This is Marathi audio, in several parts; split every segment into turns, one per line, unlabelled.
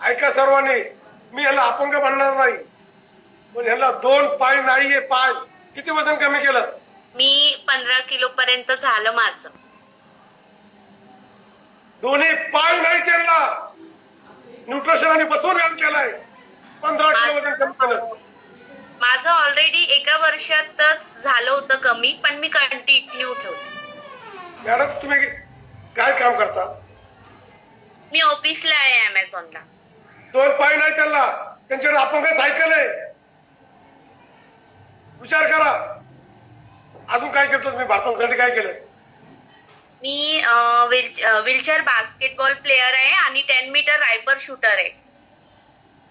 ऐका सर्वांनी, मी ह्याला अपंग म्हणणार नाही, पण ह्याला 2 पाय नाहीये. पाय किती वजन कमी केलं?
मी 15 किलो पर्यंत झालं माझं.
दोन्ही पाय नाही त्यांना न्यूट्रिशन आणि बसून व्यायाम केलाय. 15 किलो वजन कमी केलं.
माझं ऑलरेडी एका वर्षातच झालं होतं कमी, पण मी कंटिन्यू ठेवलं.
मॅडम तुम्ही काय काम करता?
मी ऑफिसला आहे अमेझॉनला.
2 पाय नाही त्यांना, त्यांच्याकडे अपंग सायकल आहे. विचार करा. अजून काय करतो तुम्ही भारतासाठी? काय केलं?
मी व्हीलचेअर बास्केटबॉल प्लेअर आहे आणि 10 मीटर रायफल शूटर आहे.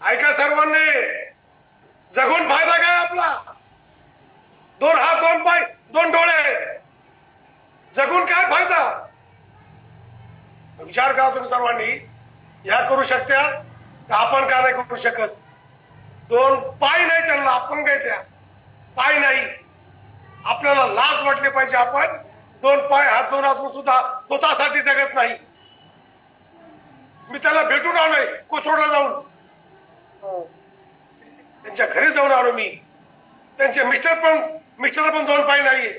ऐका सर्वांनी, जगून फायदा काय आपला? 2 हात, 2 पाय, 2 डोळे, जगून काय फायदा? विचार करा तुम्ही सर्वांनी. या करू शकत्या तर आपण का नाही करू शकत? 2 पाय नाही त्यांना, अपंग आहे त्या. पाय नाही. आपल्याला लाज वाटली पाहिजे. आपण 2 पाय हात दोन असून सुद्धा स्वतःसाठी जगत नाही. मी त्याला भेटून आलोय कोथरूडला जाऊन. त्यांच्या घरी जाऊन आलो मी. त्यांचे मिस्टर पण 2 पाय नाहीये.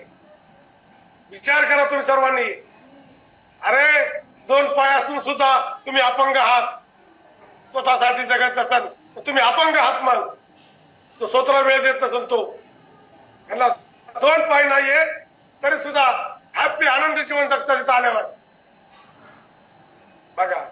विचार करा तुम्ही सर्वांनी. अरे 2 पाय असून सुद्धा तुम्ही अपंग आहात. स्वतःसाठी जगत नसाल तुम्ही अपंग आहात. मग तो स्वतःला वेळ देत नसेल तो. त्यांना 2 पाय नाहीये तरी सुद्धा हॅपी आनंदी जीवन जगतात इथं आल्यावर. बघा